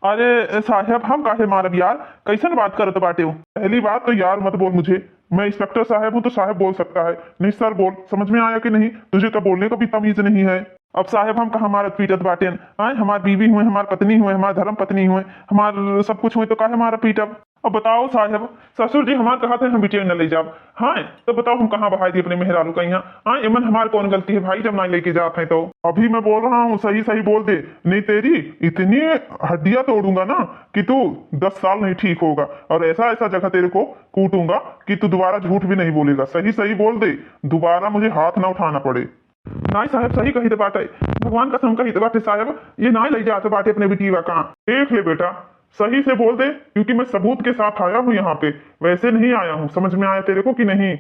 Speaker 1: अरे साहब हम काहे मारब यार, कैसन बात करत बाटे हो? पहली बात तो यार मत बोल मुझे, मैं इंस्पेक्टर साहब हूँ तो साहब बोल सकता है, नहीं सर बोल। समझ में आया कि नहीं? तुझे तो बोलने का भी तमीज नहीं है। अब साहब हम कहाँ मारत पीटत बाटे? आए हमारी बीवी हुए, हमारी पत्नी हुए, हमारे धर्म पत्नी हुए, हमार सब कुछ हुए तो काहे मारा पीटब? अब बताओ साहब, ससुर जी हमारे कहा थे हम बिटिया न ले जाब, हाँ तो बताओ हम कहाँ बहाई दी अपने मेहरारू का यहाँ? हाँ एमन हमारे कौन गलती है भाई जब ना लेके जाते हैं तो? अभी मैं बोल रहा हूँ सही सही बोल दे, नहीं तेरी इतनी हड्डियां तोड़ूंगा ना कि तू 10 साल नहीं ठीक होगा, और ऐसा ऐसा जगह तेरे को कूटूंगा कि तू दोबारा झूठ भी नहीं बोलेगा। सही सही बोल दे, दोबारा मुझे हाथ ना उठाना पड़े। नाई साहब सही कही बाटे, भगवान कसम कही बाटे साहब, ये ना ले जाते बाटे अपने बिटिया कहाँ। देख ले बेटा सही से बोल दे, क्योंकि मैं सबूत के साथ आया हूँ यहाँ पे, वैसे नहीं आया हूँ। समझ में आया तेरे को कि नहीं?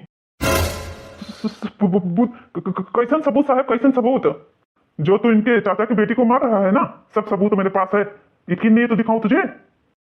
Speaker 1: कैसन सबूत साहब, कैसन सबूत? जो तू इनके चाचा की बेटी को मार रहा है ना, सब सबूत मेरे पास है। यकीन नहीं तो दिखाऊं तुझे?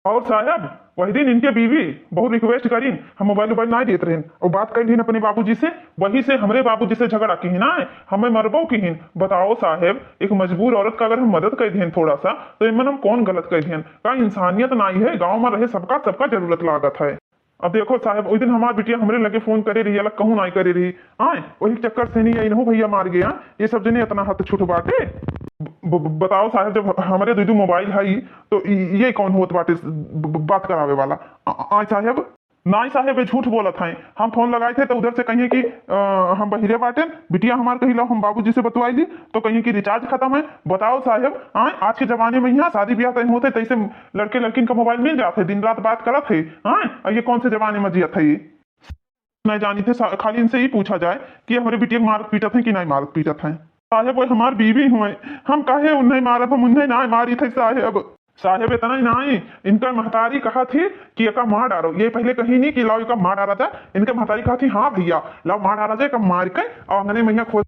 Speaker 1: और साहब वही दिन इनके बीवी बहुत रिक्वेस्ट करी, हम मोबाइल ना देते रहे और बात कर अपने बाबूजी से, वही से हमारे बाबूजी से झगड़ा की ना हमें मरबो की। बताओ साहब एक मजबूर औरत का अगर हम मदद कर दें थोड़ा सा तो इनमें हम कौन गलत कर दें? का इंसानियत नहीं है? गाँव में रहे सबका सबका जरूरत लागत है। अब देखो साहब उस दिन हमारी बिटिया हमरे लगे फोन करे रही, अलग कहूँ नहीं करे रही, आए वही चक्कर से नहीं इन्हों भैया मार गया। ये सब जने इतना हाथ छूट बाटे। बताओ साहब जब हमारे दीदू मोबाइल है तो ये कौन होत बाटे बात करावे वाला? आज साहब नाई साहब ये झूठ बोलत हैं। हम फोन लगाए थे तो उधर से कहिए कि हम बहिरे बाटे, बिटिया हमारे कही लो हम बाबूजी से बतवाई ली तो कहीं की रिचार्ज खत्म है। बताओ साहब आज के जमाने में यहाँ शादी ब्याह तय होते तैसे लड़के लड़किन का मोबाइल मिल जाते, दिन रात बात करत है। ये कौन से जमाने में जियत है? ये नहीं जानी थे, खाली इनसे ही पूछा जाए कि हमारे बिटिया मारत पीटत है कि नहीं मारत पीटत है। साहब वो हमारी बीवी हुए, हम काहे उन्हें मारत, हम उन्हें ना मारी थे साहब। साहब इतना ही नहीं, इनका महतारी कहा थी कि एका मार डालो, ये पहले कही नहीं कि लाओ एका मार डाला था। इनके महतारी कहा थी हाँ भैया लाओ मार डाला जाए, कब मार के और अंगने मैया खोज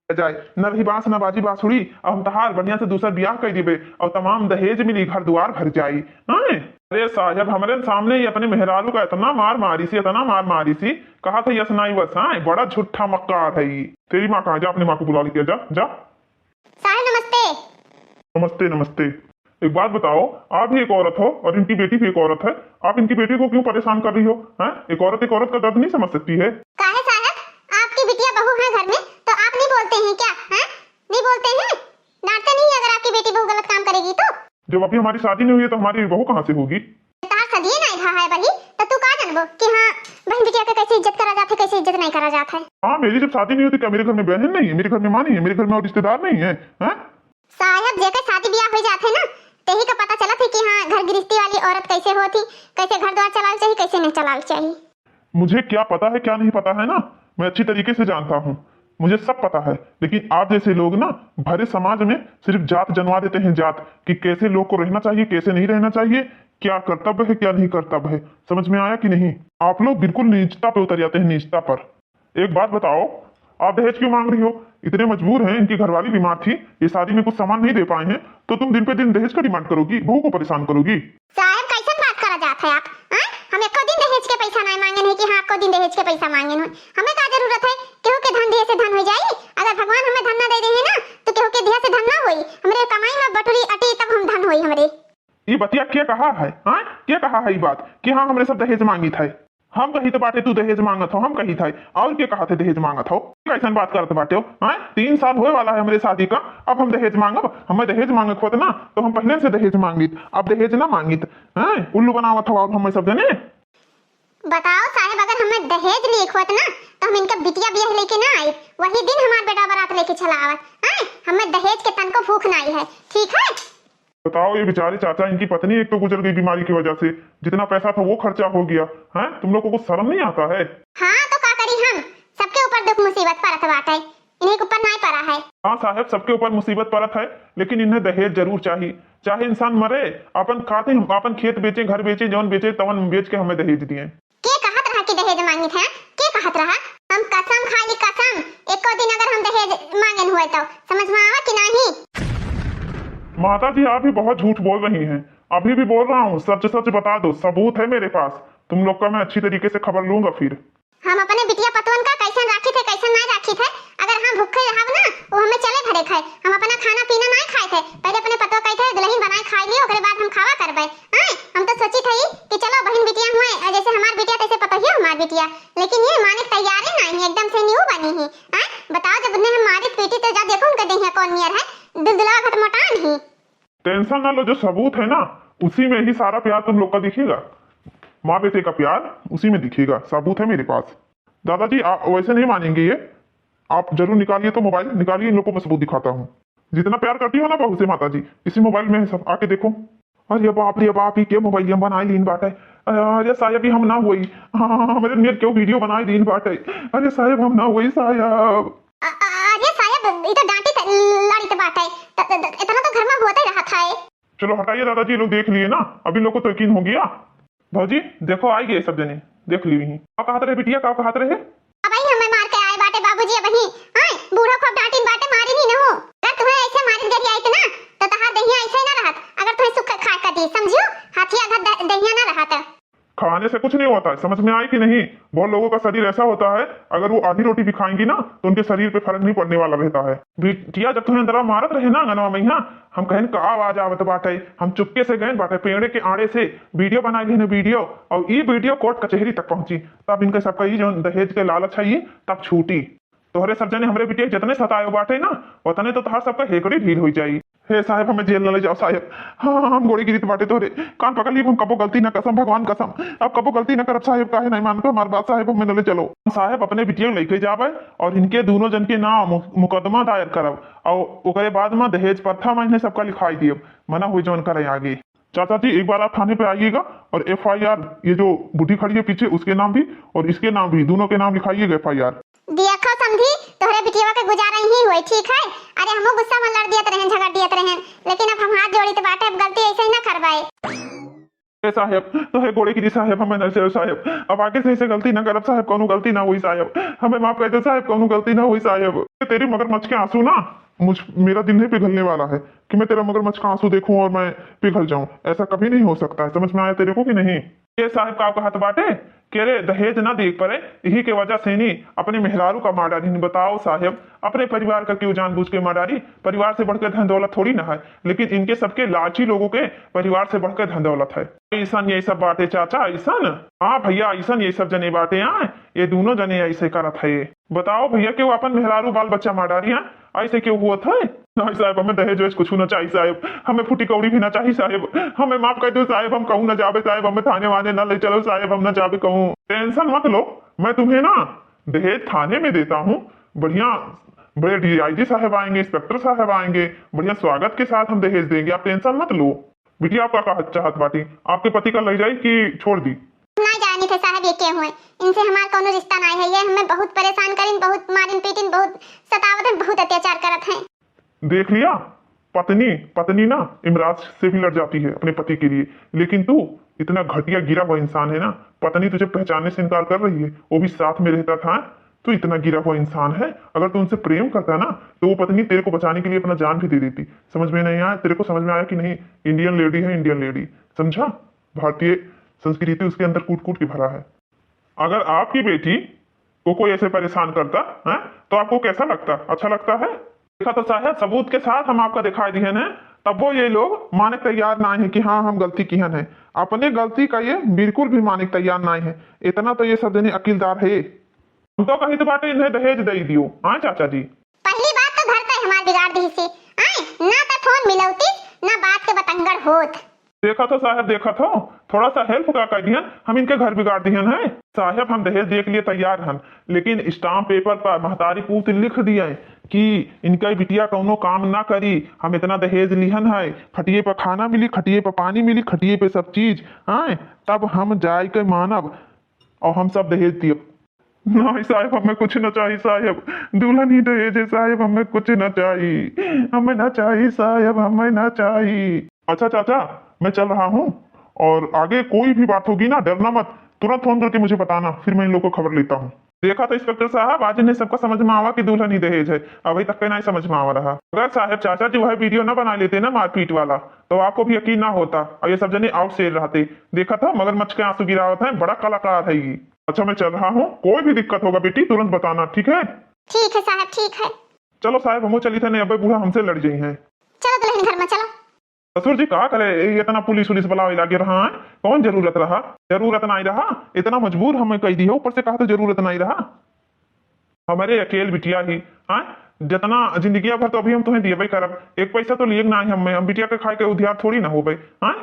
Speaker 1: जाए, न रही बांस न बाजी बांसुड़ी, और हम तहार बढ़िया से दूसरा ब्याह कर दिबे और तमाम दहेज मिली, घर द्वार भर जाई। अरे साहब हमारे सामने ही अपने मेहरारू का इतना मार मारी सी, इतना मार मारी सी, कहा था यस नाई बस। बड़ा झूठा मक्कार है। तेरी माँ कहा? जा अपनी माँ को बुला लिया, जा जा।
Speaker 2: साहब नमस्ते।
Speaker 1: नमस्ते नमस्ते। एक बात बताओ, आप भी एक औरत हो और इनकी बेटी भी एक औरत है, आप इनकी बेटी को क्यों परेशान कर रही हो? एक औरत का दर्द नहीं समझ सकती है?
Speaker 2: काहे साहब आपकी बिटिया बहू है घर में तो आप नहीं बोलते हैं क्या? नहीं बोलते हैं, डांटते नहीं अगर आपकी बेटी बहू गलत काम करेगी तो?
Speaker 1: जब अभी हमारी शादी नहीं हुई है तो हमारी बहू कहाँ से होगी?
Speaker 2: तार सदिए नहीं था है बही, तो तू का जानबो कि हाँ बहन बिटिया का कैसे इज्जत करा जाता है, कैसे इज्जत नहीं करा जाता है?
Speaker 1: हाँ मेरी जब शादी नहीं हुई तो क्या मेरे घर में बहन नहीं है, मेरे घर में माँ नहीं है, मेरे घर में और रिश्तेदार नहीं है?
Speaker 2: साहब जेकर शादी ब्याह हो जाते ना तेही का पता चला था कि हाँ घर गृहस्थी वाली औरत कैसे होती, कैसे घर द्वार चलाना चाहिए, कैसे नहीं चलाना चाहिए।
Speaker 1: मुझे क्या पता है क्या नहीं पता है ना, मैं अच्छी तरीके से जानता हूँ, मुझे सब पता है। लेकिन आप जैसे लोग ना भरे समाज में सिर्फ जात जनवा देते हैं, जात कि कैसे लोग को रहना चाहिए कैसे नहीं रहना चाहिए, क्या कर्तव्य है क्या नहीं कर्तव्य है। समझ में आया कि नहीं? आप लोग बिल्कुल नीचता पे उतर जाते हैं, नीचता पर। एक बात बताओ, आप दहेज क्यों मांग रही हो? इतने मजबूर हैं, इनकी घरवाली बीमार थी, ये शादी में कुछ सामान नहीं दे पाए हैं, तो तुम दिन पे दिन दहेज का डिमांड करोगी, बहू को परेशान करोगी?
Speaker 2: साहब कैसन बात करा जाता है आप? हम एको दिन दहेज के पैसा नहीं मांगे नहीं कि हाँ आपको दिन दहेज के पैसा मांगे नहीं। हमें क्या जरूरत है केहू के धन दिए से धन हो जाए? अगर भगवान हमें धन ना दे दे ना तो केहू के दिया से धन ना होई, हमरे कमाई में बटुरी अटी तब हम धन होई हमरे।
Speaker 1: ये बतिया क्या कहा है? क्या कहा है ये बात कि हाँ हमने सब दहेज मांगी था? हम कही तो बाटे तू दहेज मांगत हो, हम कही था और क्या कहा थे दहेज मांगत हो? कैसा बात करते बाटे हो? 3 साल होए वाला है हमारे शादी का, अब हम दहेज मांगब? हमें दहेज मांगे खोत ना तो हम पहले से दहेज मांगित, अब दहेज ना मांगित। उल्लू बनावत हो हम सब जने।
Speaker 2: बताओ साहब अगर हमें दहेज लिख होत ना तो हम इनका बिटिया ब्याह लेके ना आए, वही दिन हमारा बेटा बारात लेके चला आवत। हमें दहेज के तन को भूख नहीं है, ठीक है?
Speaker 1: बताओ ये बेचारे चाचा, इनकी पत्नी एक तो गुजर गई बीमारी की वजह से, जितना पैसा था वो खर्चा हो गया है। तुम लोग को कुछ शर्म नहीं आता है?
Speaker 2: हाँ तो क्या करी, हम सबके ऊपर दुख मुसीबत पड़त बात है, इन्हीं के ऊपर नहीं पड़ा है।
Speaker 1: हाँ साहब सबके ऊपर मुसीबत पड़त है, लेकिन इन्हें दहेज जरूर चाहिए। चाहे इंसान मरे अपन खाते, अपन खेत बेचे घर बेचे जौन बेचे तवन बेच के हमें दहेज दिए।
Speaker 2: के कहा तरह की दहेज मांगी था? दहेज मांगन हुए तो समझ में आवा कि नहीं?
Speaker 1: माता जी आप भी बहुत झूठ बोल रही हैं। अभी भी बोल रहा हूँ, सच सच बता दो, सबूत है मेरे पास। तुम लोग का मैं अच्छी तरीके से खबर लूंगा फिर।
Speaker 2: हम अपने बिटिया पतवन का कैसन राखी थे कैसन नहीं राखी थे। अगर हम भूखे रहब ना वो हमें चले भरे खाए। हम अपना खाना पीना नहीं खाए थे, पहले अपने पतवा कहे थे दुल्हन बनाए खाई लियो, ओकरे बाद हम खावा करबे। हां हम तो सोची थी कि चलो बहन बिटिया हुए जैसे हमार बिटिया तैसे पतोहिया हमार बिटिया, लेकिन ये माने तैयार ही नहीं है, एकदम से न्यू बनी है। हां बताओ जब ने हम मारी पीटी तो जा देखो उनके देहिया कौन नियर है, दुलदुला खत मोटान ही।
Speaker 1: टेंशन ना लो, जो सबूत है ना उसी में ही सारा प्यार तुम लोग का दिखेगा। माँ बेटे का प्यार उसी में दिखेगा, सबूत है मेरे पास। दादाजी आप वैसे नहीं मानेंगे ये, आप जरूर निकालिए तो मोबाइल निकालिए, इन लोगों को मैं सबूत दिखाता हूँ। जितना प्यार करती हो ना बहू से माता जी, इसी मोबाइल में है सब, आके देखो। अरे बाप ही के मोबाइल हम बनाई लीन बाटे। अरे साहब भी हम ना हुई। हाँ मेरे नियर क्यों वीडियो बनाई लीन बाटे। अरे साहब हम ना हुई साहब।
Speaker 2: अरे साहब ये तो डांटी लड़ी तो बात है, इतना तो घर में होता ही रहा था।
Speaker 1: चलो हटाइए दादाजी, ये लोग देख लिए ना, अभी लोग को तो यकीन हो गया। भाजी देखो आई गए सब जने, देख ली ही। क्या कहते रहे बिटिया, क्या कहते रहे?
Speaker 2: अब ही हमें मार के आए बाटे बाबूजी। अब ही हां बूढ़ो को डांटिन बाटे मारी नहीं न हो। अगर तुम्हें ऐसे मारी गरी आई ना तो तहार दहिया ऐसे ही ना रहत। अगर तुम्हें सुख खा कर दी समझो, हाथिया घर दहिया ना रहत।
Speaker 1: खाने से कुछ नहीं होता है, समझ में आई कि नहीं? बहुत लोगों का शरीर ऐसा होता है, अगर वो आधी रोटी भी खाएंगी ना तो उनके शरीर पे फर्क नहीं पड़ने वाला रहता है। बिटिया जब तुम्हें अंदर मारत रहे ना गनवा में, हम कहें का आवाज आवत बाटे, हम चुपके से गए बाटे पेड़े के आड़े से वीडियो बनाई ली वीडियो, और ये वीडियो कोर्ट कचहरी तक पहुंची। तब इनके सबका ये जो दहेज के लालच है तब छूटी। तोहरे सब जने हमरे बिटिया जितने सताए बाटे ना उतने तो तहार सबका हेकड़ी ढील हो जाई। हे साहब हमें जेल न ले जाओ साहब। हाँ हम गोड़ी गिरी बाटे तोरे कान पकड़ ली, हम कबो गलती ना कसम, भगवान कसम अब कबो गलती ना करब साहब। काहे नहीं मान को हमार बात साहब, हमें न ले चलो साहब। अपने बिटिया लेके जावे और इनके दोनों जन के नाम मुकदमा दायर करब, और ओकरे बाद में दहेज प्रथा में सबका लिखाई दिए, मना हुई जौन करे आगे। चाचा जी एक बार आप थाने पे आइएगा और FIR ये जो बुढ़ी खड़ी है पीछे उसके नाम भी और इसके नाम भी, दोनों के नाम लिखाइएगा FIR।
Speaker 2: देखो समझी तोहरे बिटिया के गुजारा ही हुई ठीक है। अरे हमो गुस्सा में लड़ दियत रहे, झगड़ दियत रहे, लेकिन अब हम हाथ जोड़ी तो बाटे, अब गलती ऐसे ही ना करवाए।
Speaker 1: साहब तो है गोड़े की साहब, हमें न चलो साहब, अब आगे से ऐसे गलती ना करब साहब, कोनो गलती ना हुई साहब, हमें माफ कर दो साहब, कोनो गलती ना हुई साहब। तेरी मगरमच्छ के आंसू ना मेरा दिन ही पिघलने वाला है कि मैं तेरा मगरमच्छ का आंसू देखूं और मैं पिघल जाऊं, ऐसा कभी नहीं हो सकता है। समझ में आया तेरे को कि नहीं? ये साहब का हाथ बाटे कह रहे दहेज ना देख पड़े, यही के वजह से नहीं अपने मेहरारू का मार डाली। बताओ साहब अपने परिवार का क्यों जानबूझ के मार डाली? परिवार से बढ़कर धन दौलत थोड़ी ना है, लेकिन इनके सबके लालची लोगों के परिवार से बढ़कर धन दौलत है। ऐसा ये सब बातें चाचा, ऐसा हाँ भैया ऐसा ये सब जने बातें आए, ये दोनों जने ऐसे करत है। बताओ भैया क्यों अपन मेहरारू बाल बच्चा मार डाली है, ऐसे क्यों हुआ था? नहीं साहब हमें दहेज वेज कुछ ना चाहिए साहब, हमें फूटी कौड़ी भी ना चाहिए साहब, हमें माफ कर दो साहब, हम कहूँ ना जावे साहब, हमें थाने वाने ना ले चलो साहब, हम ना जावे कहूँ। टेंशन मत लो, मैं तुम्हें ना दहेज थाने में देता हूँ, बढ़िया बड़े DIG साहब आएंगे, इंस्पेक्टर साहब आएंगे, बढ़िया स्वागत के साथ हम दहेज देंगे, आप टेंशन मत लो। बिटिया आपका कहा चाहत बाटी, आपके पति का ले जाए कि छोड़ दी?
Speaker 2: नहीं जानी थे साहब, ये क्या हुए, इनसे हमारा कोनो रिश्ता नहीं है, ये हमें बहुत परेशान करिन, बहुत मारिन पीटिन, बहुत सतावतन, बहुत अत्याचार करत हैं।
Speaker 1: देख लिया, पत्नी ना इमराज से भी लड़ जाती है अपने पति के लिए, लेकिन तू इतना घटिया गिरा हुआ इंसान है ना, पत्नी तुझे पहचानने से इनकार कर रही है, वो भी साथ में रहता था। तू इतना गिरा हुआ इंसान है, अगर तू उनसे प्रेम करता ना तो वो पत्नी तेरे को बचाने के लिए अपना जान भी दे देती। समझ में नहीं आया तेरे को? समझ में आया कि नहीं? इंडियन लेडी है, इंडियन लेडी, समझा? भारतीय संस्कृति उसके अंदर कूट कूट के भरा है। अगर आपकी बेटी को कोई ऐसे परेशान करता है तो आपको कैसा लगता? अच्छा लगता है? देखा तो साहब सबूत के साथ हम आपका दिखाई दिए हैं, तब वो ये लोग माने तैयार ना है कि हाँ हम गलती की है, अपने गलती का ये बिल्कुल भी माने तैयार ना है। इतना तो ये सब जने अकीलदार है। हम तो कहीं तो बाटे इन्हें दहेज दे दियो। हाँ चाचा जी
Speaker 2: पहली बात तो घर पे हमार बिगाड़ दी से, ना तो फोन मिलौती ना बात के बतंगड़ होत।
Speaker 1: देखा तो साहब, देखा तो थोड़ा सा हेल्प का कर दिया, हम इनके घर बिगाड़ दिए हैं साहब। हम दहेज दे के लिए तैयार हैं, लेकिन स्टाम्प पेपर पर महतारी पूत लिख दिया कि इनका बिटिया कौनो काम ना करी, हम इतना दहेज लिहन है, खटिए पर खाना मिली, खटिए पर पानी मिली, खटिए पे सब चीज आए, तब हम जाए के मानब और हम सब दहेज दियो। नहीं साहब हमें कुछ ना चाहिए साहब, दुल्हन ही दहेज है साहब, हमें कुछ ना चाहिए, हमें ना चाहिए साहब, हमें ना चाहिए। अच्छा चाचा मैं चल रहा हूँ, और आगे कोई भी बात होगी ना डरना मत, तुरंत फोन करके मुझे बताना, फिर मैं इन लोगों को खबर लेता हूँ। देखा तो इंस्पेक्टर साहब, आज इन्हें सबका समझ में आवा कि दुल्हन ही दहेज है, अभी तक के नहीं समझ में आवा रहा। अगर साहब चाचा जी वह वीडियो ना बना लेते ना मारपीट वाला, तो आपको भी यकीन ना होता और ये सब जने आउट सेल रहते। देखा था मगरमच्छ के आंसू गिरावत है, बड़ा कलाकार है ये। अच्छा मैं चल रहा हूँ, कोई भी दिक्कत होगा बेटी तुरंत बताना, ठीक है?
Speaker 2: ठीक है साहब, ठीक है।
Speaker 1: चलो साहब हम चली थे, नहीं अब बूढ़ा हमसे लड़ गई है।
Speaker 2: चलो दुल्हन घर में चलो।
Speaker 1: ससुर जी का करे, ये इतना पुलिस उलिस वाला लगे रहा है, कौन जरूरत रहा? जरूरत नहीं रहा, इतना मजबूर हमें कह दी है, ऊपर से कहा तो जरूरत नहीं रहा। हमारे अकेले बिटिया ही हाँ, जितना जिंदगी भर तो अभी हम तुम्हें दिए भाई करब, एक पैसा तो लिए ना ही हम बिटिया के खाए के उधियार थोड़ी ना हो भाई। हाँ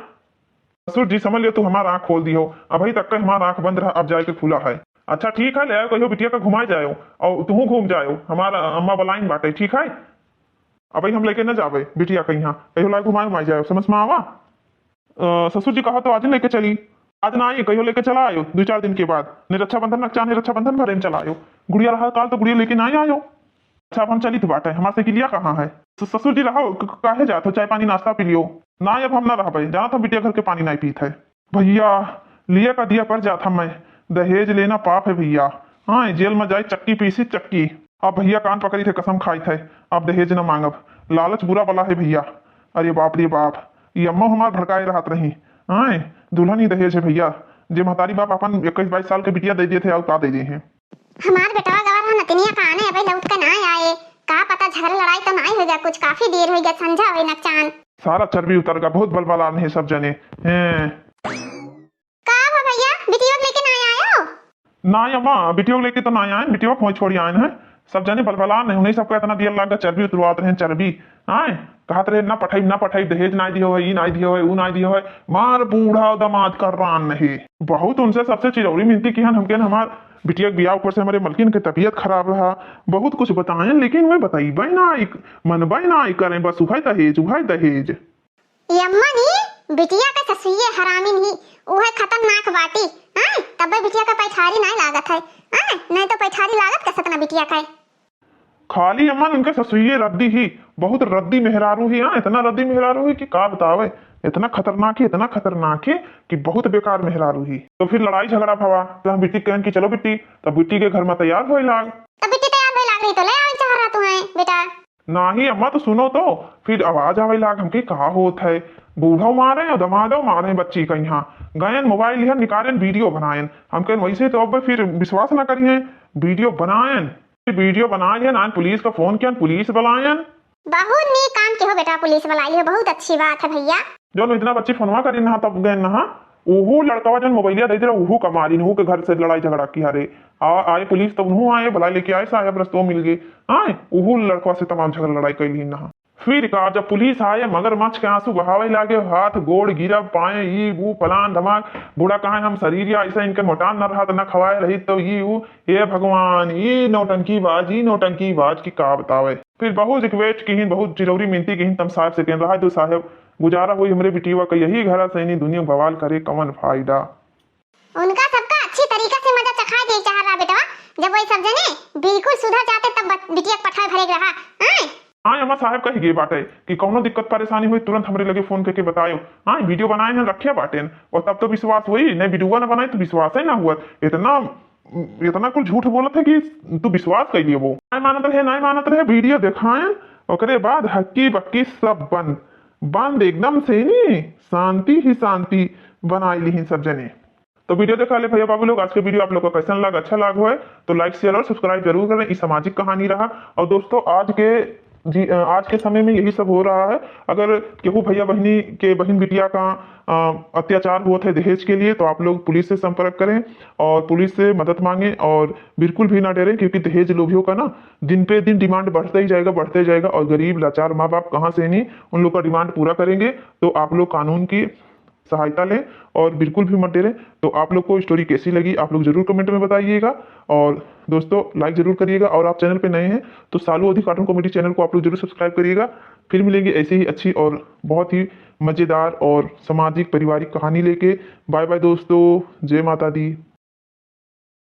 Speaker 1: ससुर जी समझ लियो, तू हमारा आंख खोल दी हो, अभी तक का हमारा आंख बंद रहा, अब जाए के खुला है। अच्छा ठीक है, ले आओ कहियो बिटिया का घुमाए जाओ और तू घूम जाओ, हमारा अम्मा बलाइन बाटे, ठीक है? अब हम लेके न जावे बिटिया कहीं, कहियो लाए घुमाए घुमाए जाओ, समझ में आवा? ससुर जी कहा तो आज लेके चली, आज ना आई कहियो लेके चला आयो 2-4 दिन के बाद, नहीं रक्षाबंधन नक्षा नहीं रक्षाबंधन भरे में चला आयो, गुड़िया रहा काल तो गुड़िया लेके ना आयो। अच्छा अब हम चली तो बाटे, हमारे से किलिया कहाँ है? ससुर जी रहो, काहे जाते हो, चाय पानी नाश्ता पी लियो ना, अब हम ना रह पाए, जाना तो बिटिया घर के पानी नहीं पीत है। भैया लिया का दिया पर जाता मैं, दहेज लेना पाप है भैया। हाँ जेल में जाए चक्की पीसी चक्की, अब भैया कान पकड़ी थे कसम खाई थे, अब दहेज न मांगब, लालच बुरा बला है भैया। अरे बाप ये अम्मा हमार भड़काए रहत रही, हाँ दुल्हन ही दहेज है भैया, जे महतारी बाप अपन 21-22 साल के बिटिया दे दिए थे और का दे दिए हैं।
Speaker 2: हमार बेटवा गवार नतनिया का आने अबे लौट के ना आए, का पता झगड़ा लड़ाई तो नहीं हो गया, कुछ काफी देर हो गया, संझा हुई नचान
Speaker 1: सारा चर्बी उतर गया, बहुत बलबलान है सब जने हैं।
Speaker 2: का हुआ भैया, बिटिया लेके ना आयो?
Speaker 1: ना अम्मा बिटियो लेके तो ना आए, बिटियो को छोड़ी आए हैं, सब जने बलबलान है, उन्हें सबको इतना दिया लगा चर्बी उतरवात रहे, चर्बी आए कहत रहे ना पठाई दहेज ना दियो है, ई ना दियो है, ऊ ना दियो है, मार बूढ़ा दमाद कर रान नहीं। बहुत उनसे सबसे चिरौरी मिलती की हमके हमार बिटिया के बिया, ऊपर से हमारे मलकिन की तबीयत खराब रहा, बहुत कुछ बताएं लेकिन मैं बताई ना मनबाई ना करें, बस उहाय दहेज।
Speaker 2: ये अम्मा नी बिटिया का ससुए हरामी नहीं, उहे खतरनाक बाटी। हां तब बिटिया का पैठारी नहीं लागत है, हां नहीं तो पैठारी लागत कैसे तना बिटिया का?
Speaker 1: खाली अम्मा उनके ससुए रद्दी ही, बहुत रद्दी मेहरारू ही, हाँ इतना रद्दी मेहरारू ही कि का बतावे, इतना खतरनाक है कि बहुत बेकार मेहरारू ही। तो फिर लड़ाई झगड़ा भवा, तो हम बिट्टी कहन की चलो बिट्टी, तब बिट्टी के घर में तैयार हो लाग,
Speaker 2: तब बिट्टी तैयार होई लाग रही तो ले आई चाह रहा तू है बेटा?
Speaker 1: नाही अम्मा तो सुनो तो, फिर आवाज आवे लाग हमके कहा होत है, बूढ़ो मारे और दमादो मारे बच्ची का, यहाँ गयन मोबाइल लिहन निकालेन वीडियो बनायन, हमके वैसे तो अब फिर विश्वास ना करिए, वीडियो बनायन, वीडियो बना लिया ना, पुलिस का फोन किया, पुलिस बुलायन।
Speaker 2: बहुत नी काम के हो बेटा, पुलिस बुलाई है, बहुत अच्छी बात है भैया।
Speaker 1: जो इतना बच्ची फोनवा करी ना तब गए ना, ओहो लड़का जन मोबाइलिया दे रहा, ओहो कमारी नहू के घर से लड़ाई झगड़ा की, अरे आए पुलिस तो उन्हों आए बुला लेके आए, साहब रस्तों मिल गए, आए ओहो लड़का से तमाम झगड़ा लड़ाई कर ली ना। फिर कहा जब पुलिस आए मगरमच्छ के आंसू बहावे लागे, हाथ गोड़ गिरा पाए ई वो फलान धमाक, बूढ़ा कहा हम शरीर या ऐसा इनके मोटान न रहा न खवाए रही तो ये भगवान ये नौटंकी बाज की का बतावे। फिर बहुत रिक्वेस्ट की, बहुत चिरौरी मिनती की तम साहब से कह रहा तो साहब गुजारा हुई हमरे बिटिया का, यही घर सैनी दुनिया बवाल करे कमन फायदा।
Speaker 2: उनका सबका अच्छी तरीका से मजा चखा दे चाह रहा बेटा, जब वही सब जने बिल्कुल सुधर जाते तब बिटिया पठाई भरे रहा।
Speaker 1: हाँ अम्मा साहब कही गए बाटे कि कौनो दिक्कत परेशानी हुई तुरंत हमरे लगे फोन करके बतायो, हाँ वीडियो बनाए हैं रखे बाटे, और तब तो विश्वास हुई, नहीं वीडियो ना बनाई तो विश्वास ही ना हुआ, इतना कुछ झूठ बोलत है कि तू विश्वास कर लिए, वो नहीं मानत रहे वीडियो दिखाएं, ओकरे बाद हक्की बक्की सब बंद एकदम से नहीं, शांति ही शांति बनाई ली सब जने। तो वीडियो देखा ले भैया बाबू लोग, आज के वीडियो आप लोग को कैसा लगा, अच्छा लगा है तो लाइक शेयर और सब्सक्राइब जरूर करें, इस सामाजिक कहानी रहा। और दोस्तों आज के समय में यही सब हो रहा है, अगर केहू भैया बहनी के बहन बिटिया का अत्याचार हुआ थे दहेज के लिए, तो आप लोग पुलिस से संपर्क करें और पुलिस से मदद मांगें, और बिल्कुल भी ना डरें, क्योंकि दहेज लोभियों का ना दिन पे दिन डिमांड बढ़ते ही जाएगा, और गरीब लाचार माँ बाप कहाँ से नहीं उन लोग का डिमांड पूरा करेंगे। तो आप लोग कानून की सहायता लें और बिल्कुल भी मत डरें। तो आप लोग को स्टोरी कैसी लगी आप लोग जरूर कमेंट में बताइएगा, और दोस्तों लाइक जरूर करिएगा, और आप चैनल पे नए हैं तो सालू अवधी कार्टून कॉमेडी चैनल को आप लोग जरूर सब्सक्राइब करिएगा। फिर मिलेंगे ऐसी ही अच्छी और बहुत ही मज़ेदार और सामाजिक पारिवारिक कहानी लेके। बाय बाय दोस्तों, जय माता दी।